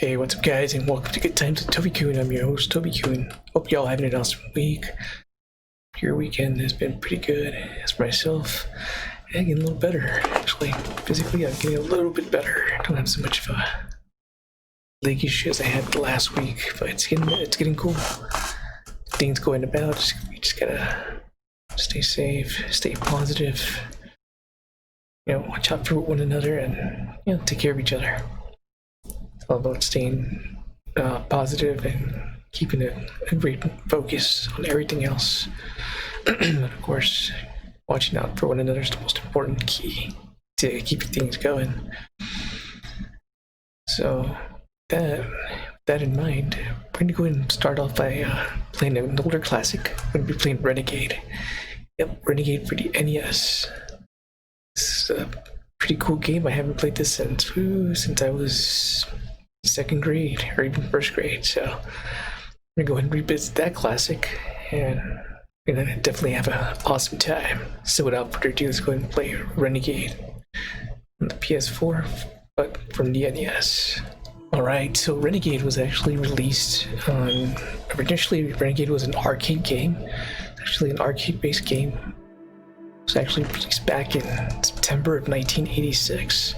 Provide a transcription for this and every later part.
Hey, what's up guys, and welcome to Goodtimes with Tobikun. I'm your host, Tobikun. Hope y'all having an awesome week. Your weekend has been pretty good. As for myself, I'm getting a little better, actually. Physically, I'm getting a little bit better. I don't have so much of a leg issue as I had last week, but it's getting cool. Things going about, we just gotta stay safe, stay positive, watch out for one another and, take care of each other. It's all about staying positive and keeping a great focus on everything else. And of course, watching out for one another is the most important key to keeping things going. So, that in mind, we're going to go ahead and start off by playing an older classic. We're going to be playing Renegade. Yep, Renegade for the NES. This is a pretty cool game. I haven't played this since I was second grade or even first grade. So I'm gonna go ahead and revisit that classic, and we're gonna definitely have an awesome time. So without further ado, let's go ahead and play Renegade on the PS4, but from the NES. Alright, so Renegade was actually released on... Initially, Renegade was an arcade game. Actually an arcade-based game. It was actually released back in September of 1986.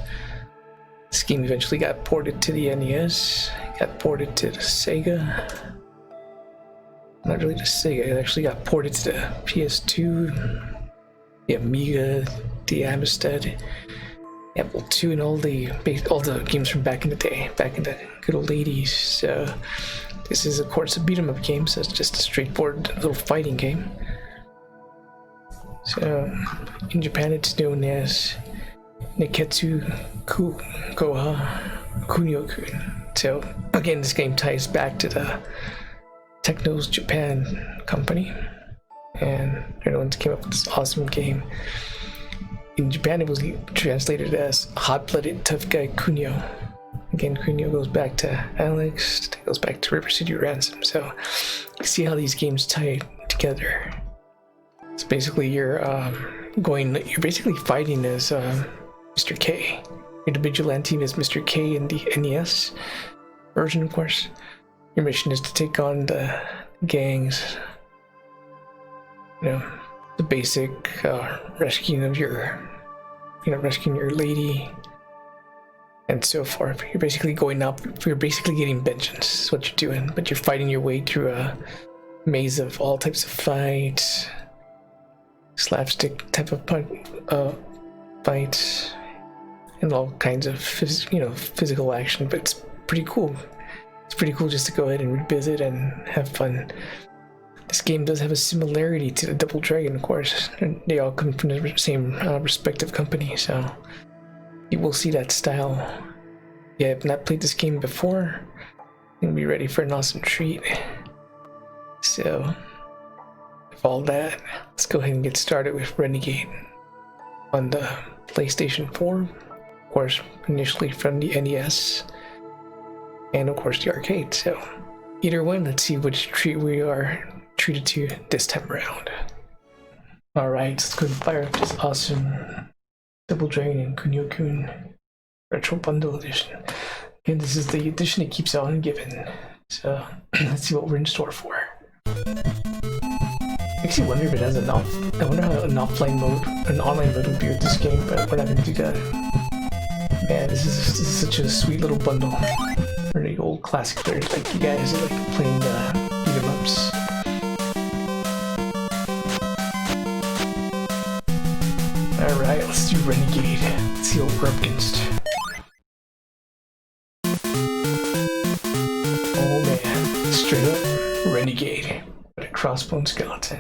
This game eventually got ported to the NES, got ported to the Sega. Not really the Sega, it actually got ported to the PS2, the Amiga, the Amistad, Apple II, and all the games from back in the day, back in the good old 80s. So this is of course a beat 'em up game, so it's just a straightforward little fighting game. So in Japan it's known as Neketsu Goha Kunio-kun. So again, this game ties back to the Techno's Japan company, and they're the ones who came up with this awesome game. In Japan it was translated as Hot-Blooded Tough Guy Kunio. Again, Kunio goes back to Alex, it goes back to River City Ransom. So you see how these games tie together. So basically you're basically fighting as Mr. K. You're the vigilante as Mr. K in the NES version, of course. Your mission is to take on the gangs. The basic rescuing of rescuing your lady and so forth. You're basically getting vengeance, is what you're doing, but you're fighting your way through a maze of all types of fights, slapstick type of fights, and all kinds of physical action. But it's pretty cool. It's pretty cool just to go ahead and revisit and have fun. This game does have a similarity to the Double Dragon, of course, and they all come from the same respective company, so you will see that style. If you have not played this game before, you'll be ready for an awesome treat. So with all that, let's go ahead and get started with Renegade on the PlayStation 4, of course, initially from the NES, and of course the arcade. So either one, let's see which treat we are treated to this time around. Alright, let's go and fire up this awesome Double Dragon and Kunio-kun Retro Bundle Edition. Again, this is the edition that keeps on giving. So let's see what we're in store for. Makes you wonder if it has I wonder how an online mode would be with this game, but we're not going to do that. Man, this is such a sweet little bundle for the old classic players like you guys are like playing beat 'em ups. Alright, let's do Renegade. Let's see what we're up against. Oh man, straight up Renegade with a crossbone skeleton.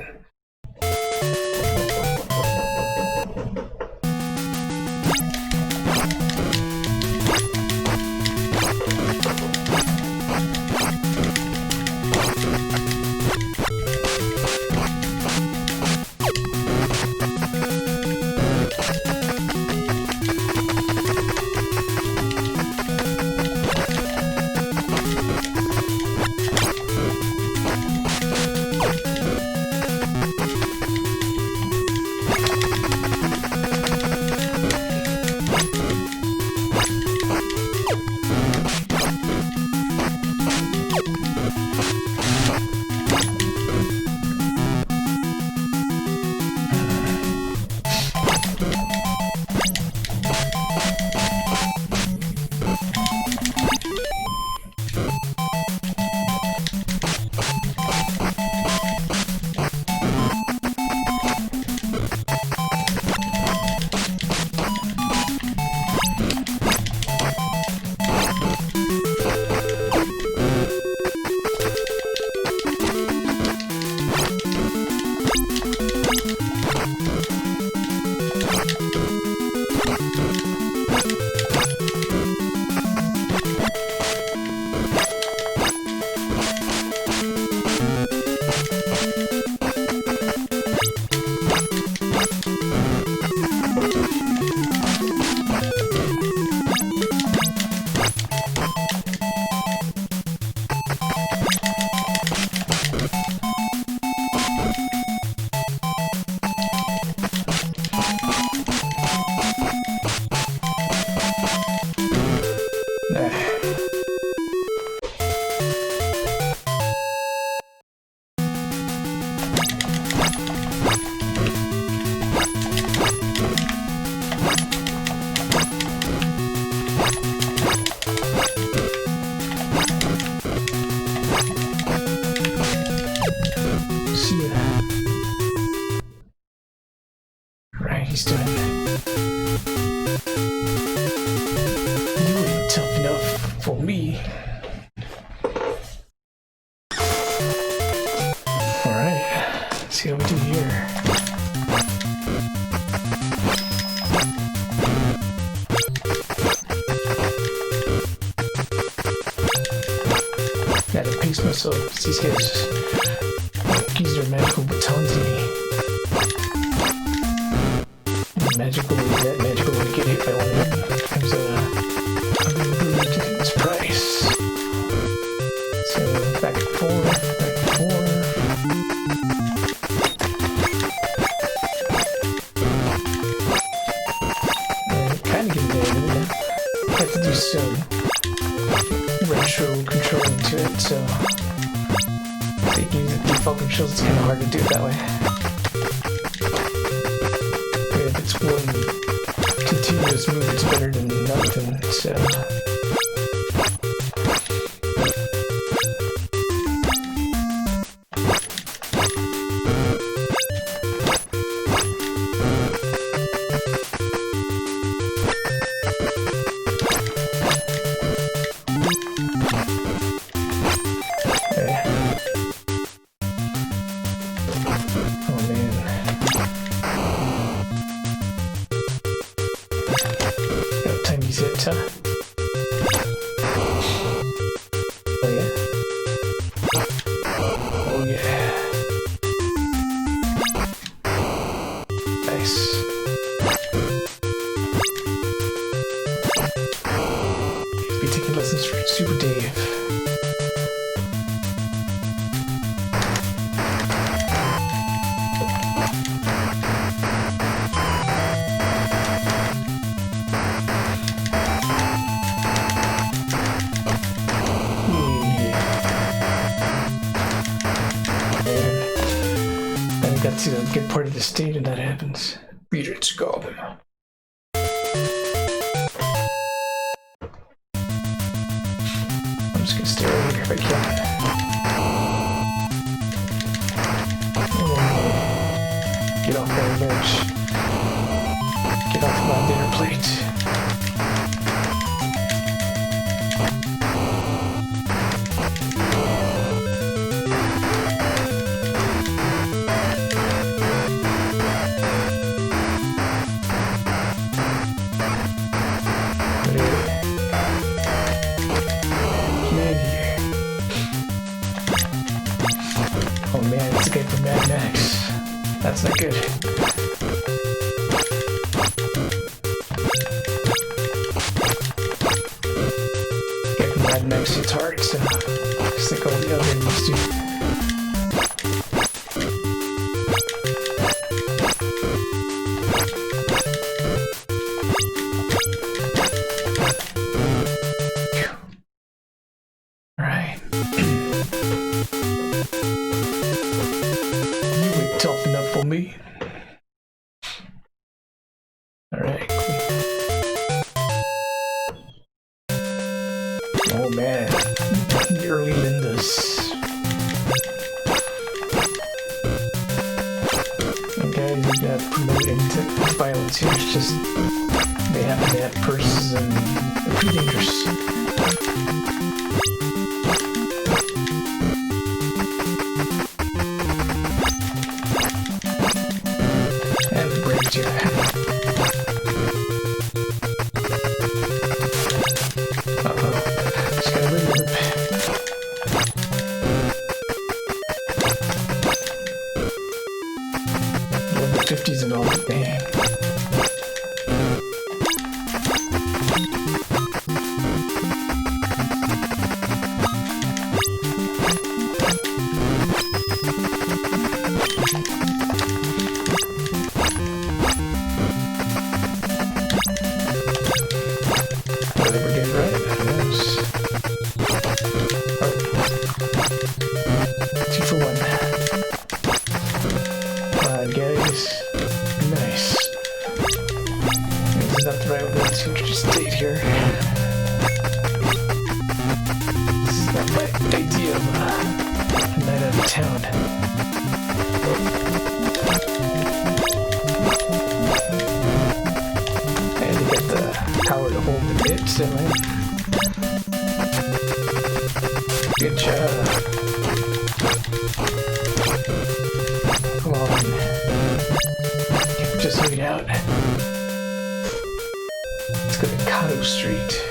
he's doing. You ain't tough enough for me. Alright, let's see how we do here. Gotta pace myself, these guys use their magical batons at me. That magical when you get hit by one of them becomes a surprise. So back and forth, back and forth. Kind of getting there, I have to do some retro controlling to it, so taking the default controls, it's kind of hard to do it that way. If it's one continuous move, it's better than nothing, so... That's a good part of the stage when that happens. Let's go. I'm just gonna stay over here if I can. Get off my bench. Get off my dinner plate. That's not good. Getting Mad Max hits hard, so just like all the other ones do. Alright. Tough enough for me. Alright, cool. Oh man, the early Lindas. And guys, you got promoted into violence here. It's just they happen to have purses and they're pretty dangerous. And all that thing. town. 100%, man. Good job. Come on. Just wait out. Let's go to Kato Street.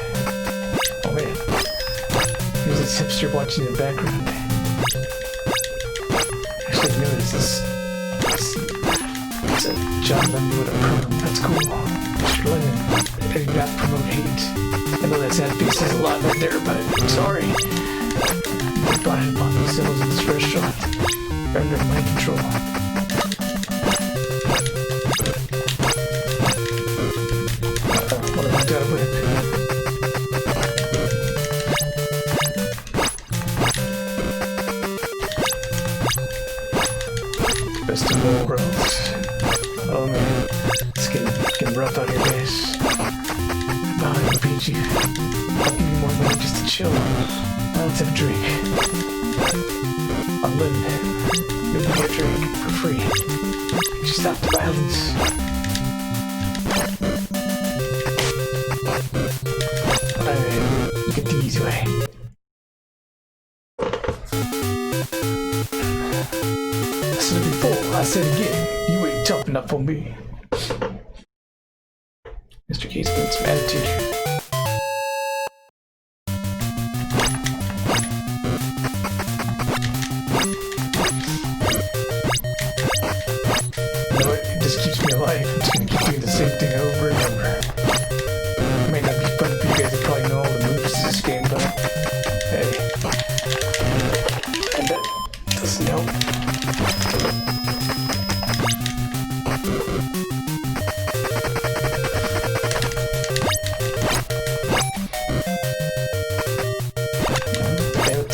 Oh man. There's this hipster watching in the background. Actually, no, it's a John Lennon with a perm. That's cool. Mr. Lennon, I do not promote hate. I know that sad face says a lot right there, but I'm sorry. I brought it upon themselves in this restaurant. They're under my control. What have I done with it? Best of all worlds. Oh man, it's getting rough out here, guys. No, I paid you. I'll give you more money just to chill. Now let's have a drink. I'm living it. You'll get a drink for free. Just stop the violence. Alright, get the easy way. I said it before, I said it again. You ain't tough enough for me. Mr. K's got some attitude here. You know what? It just keeps me alive. I'm just gonna keep doing the same thing over and over. It might not be fun for you guys to probably know all the moves in this game, but hey. And that doesn't help.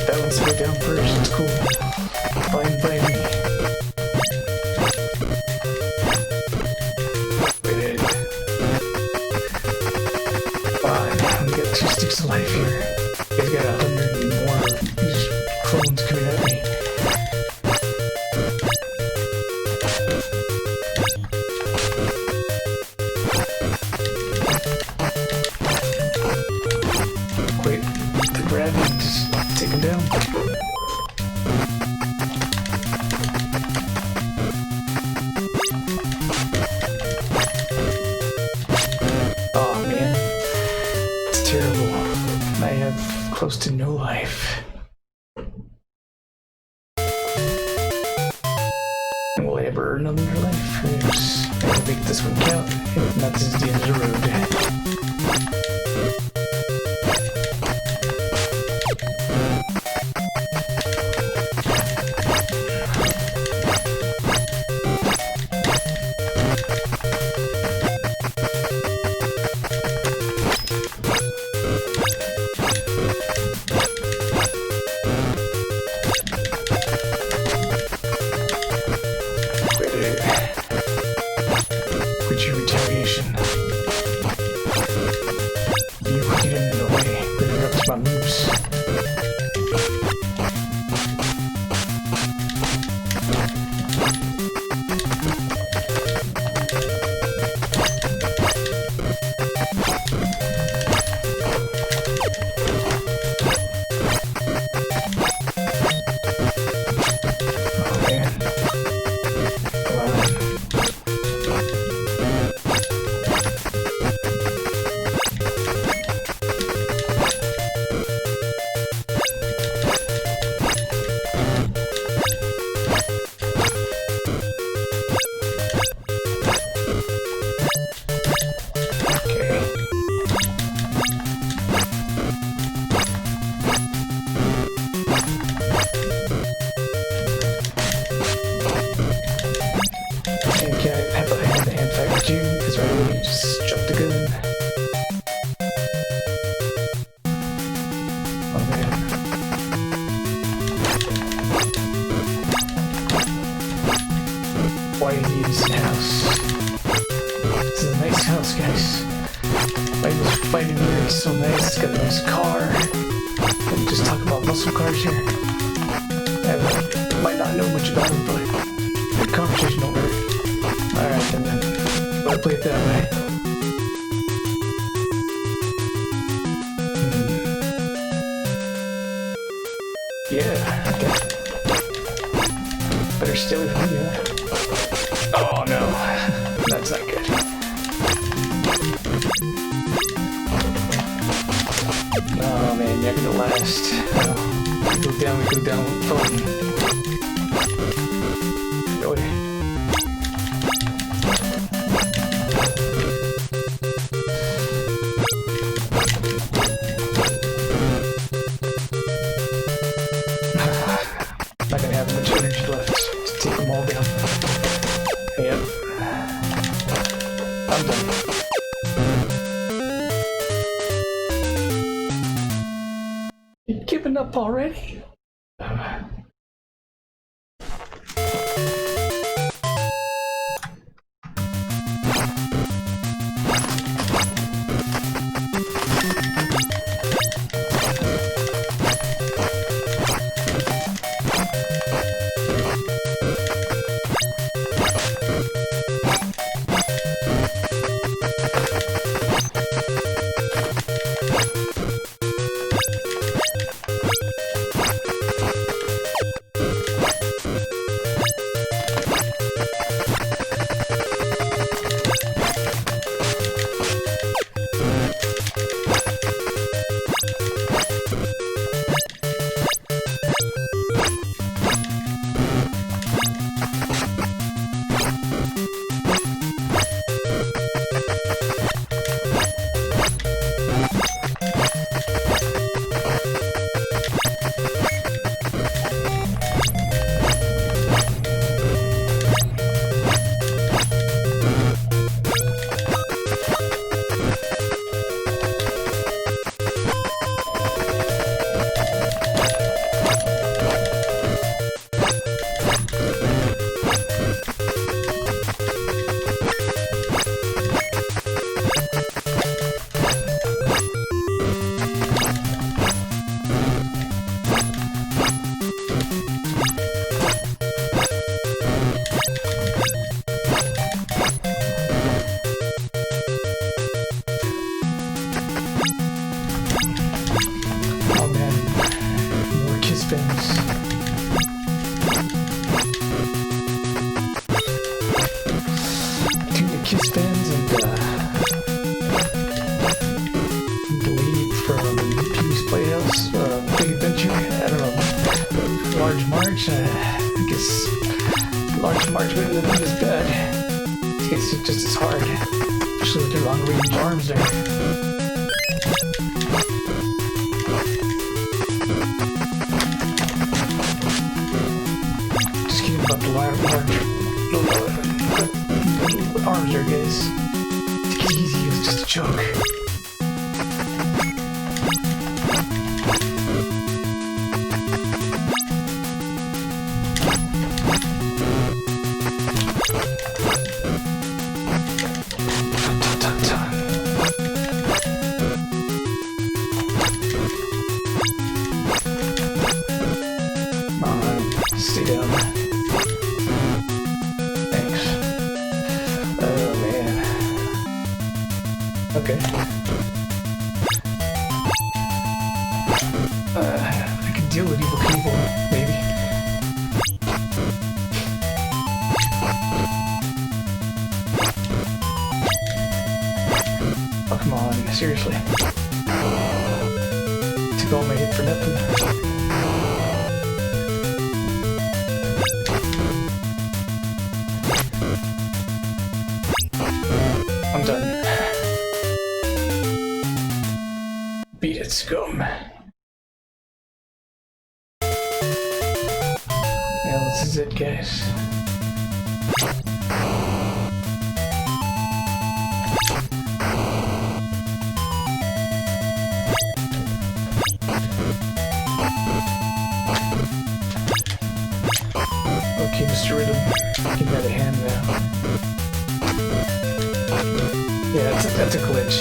Balance it down first, it's cool. Fine by me. Wait. Fine, we got 2 sticks of life here. You guys got 100 and more of these clones coming at me. Wait, the gravity just take him down. Oh man, it's terrible. I have close to no life. And will I ever earn another life? I gotta make this one count. If not, this is the end of the road. Quit your retaliation. You get in the way. Interrupts my moves. You, because right away you just dropped the gun. Oh man. Why do you need this house? This is a nice house, guys. I was fighting here, it's so nice, it's got a nice car. Can we just talk about muscle cars here? I might not know much about them, but good conversation over it. Alright then. I'll play it that way. That's not good. Oh man, you're gonna last. Oh, we go down. Oh. Really? Not gonna have much energy left to take them all down. Yep. I'm done. You're giving up already? Seriously. Took all my hit for nothing. I'm done. Beat it, scum. Yeah, this is it, guys. Okay, Mr. Rhythm, give that a hand now. Yeah, that's a glitch.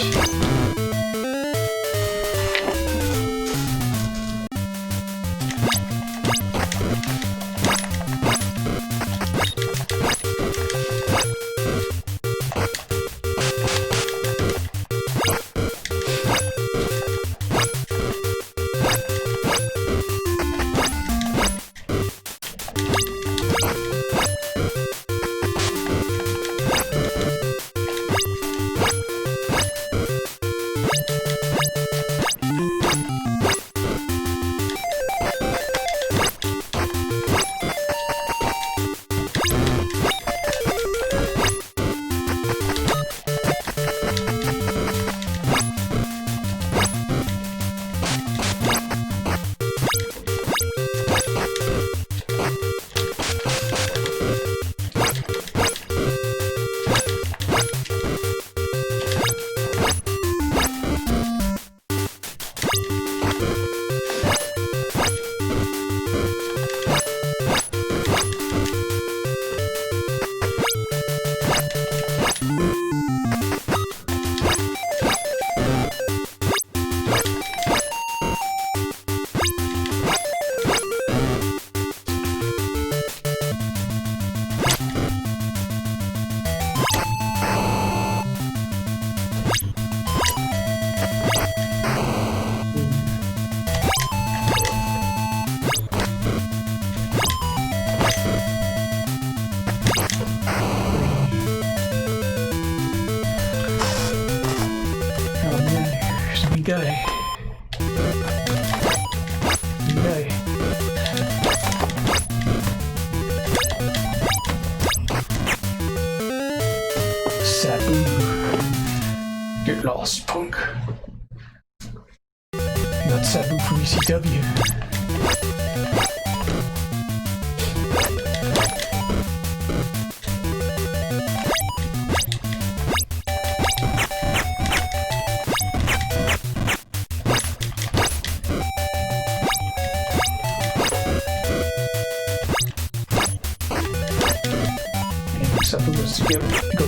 guy. New guy. Sabu. Get lost, punk. Not Sabu from ECW. Sabu wants to go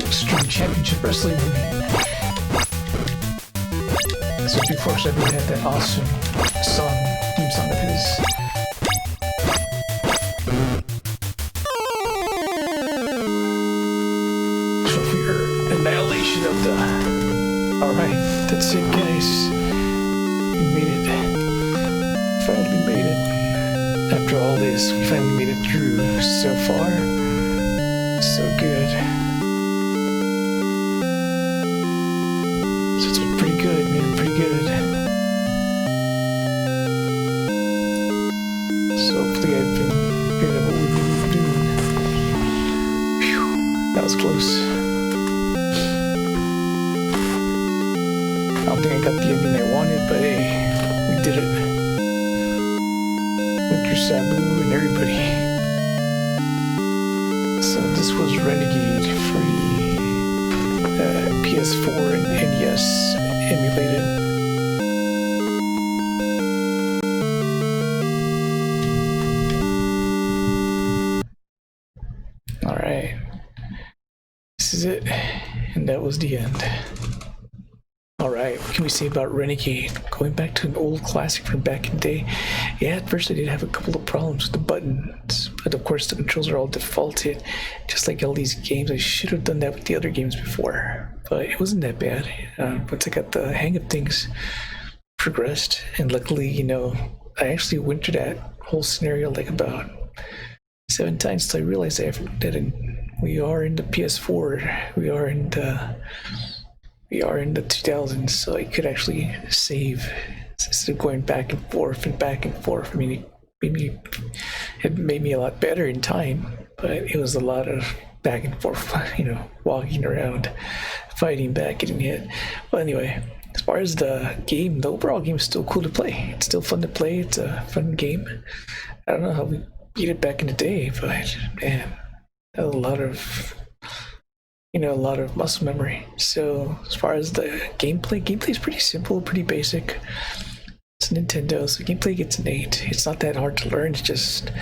Extreme Championship Wrestling with me. So before Sabu had that awesome song, theme song of his. Trophy or annihilation of the. Alright, that's it, guys. We made it. Finally made it. After all this, we finally made it through so far. So good. So it's been pretty good, man, pretty good. So hopefully I've been good at what we've been doing. Phew, that was close. I don't think I got the ending I wanted, but hey, we did it. Winter Sabu and everybody. So this was Renegade for the PS4 and NES emulated. Alright. This is it. And that was the end. Alright, what can we say about Renegade? Going back to an old classic from back in the day. Yeah, at first I did have a couple of problems with the buttons, but of course the controls are all defaulted, just like all these games. I should have done that with the other games before, but it wasn't that bad. Once I got the hang of things, progressed, and luckily, you know, I actually went through that whole scenario like about 7 times till I realized that we are in the PS4, we are in the 2000s, so I could actually save instead of going back and forth and back and forth. I mean, it made me a lot better in time, but it was a lot of back and forth, you know, walking around, fighting back, getting hit. But anyway, as far as the game, the overall game is still cool to play. It's still fun to play. It's a fun game. I don't know how we beat it back in the day, but man, that was a lot of muscle memory. So as far as the gameplay is pretty simple, pretty basic. It's Nintendo, so gameplay gets an 8. It's not that hard to learn. It's just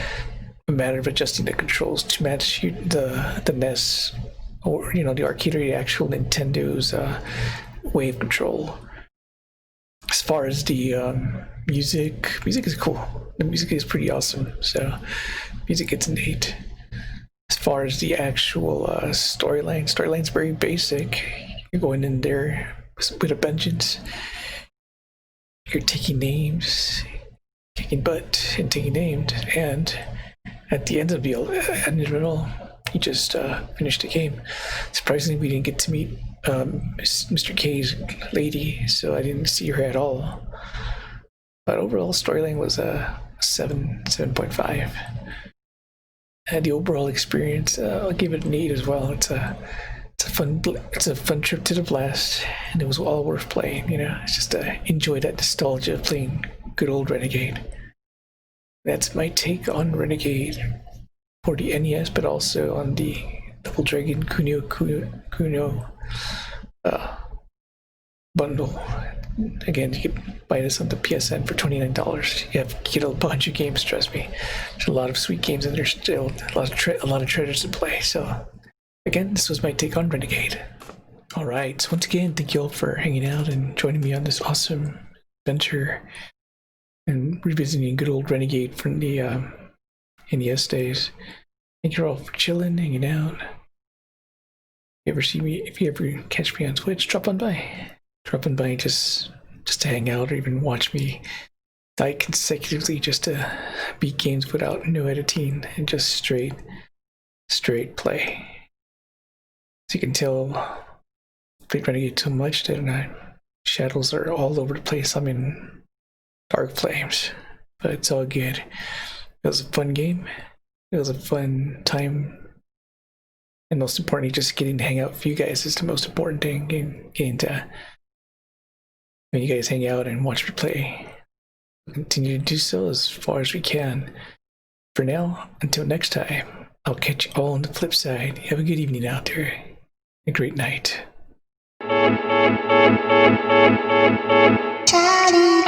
a matter of adjusting the controls to match the NES or, you know, the arcade or the actual Nintendo's way of control. As far as the music is cool. The music is pretty awesome. So music gets an 8. As far as the actual storyline's very basic. You're going in there with a vengeance. You're taking names, kicking butt, and taking names, and at the end of it all, you just finished the game. Surprisingly, we didn't get to meet Mr. K's lady, so I didn't see her at all. But overall, storyline was a 7.5. And the overall experience, I'll give it an 8 as well. It's a fun trip to the blast, and it was all worth playing. You know, it's just enjoy that nostalgia of playing good old Renegade. That's my take on Renegade for the NES, but also on the Double Dragon Kunio bundle. Again, you can buy this on the PSN for $29. You get a bunch of games. Trust me, there's a lot of sweet games in there still. A lot of treasures to play. So. Again, this was my take on Renegade. Alright, so once again, thank you all for hanging out and joining me on this awesome adventure and revisiting good old Renegade from the NES days. Thank you all for chilling, hanging out. If you ever catch me on Twitch, drop on by just to hang out or even watch me die consecutively just to beat games without no editing and just straight play. As you can tell, I played Renegade so much that I shadows are all over the place. I'm in dark flames, but it's all good. It was a fun game. It was a fun time. And most importantly, just getting to hang out with you guys is the most important thing. Getting to when you guys hang out and watch me play. Continue to do so as far as we can. For now, until next time, I'll catch you all on the flip side. Have a good evening out there. A great night. Charlie.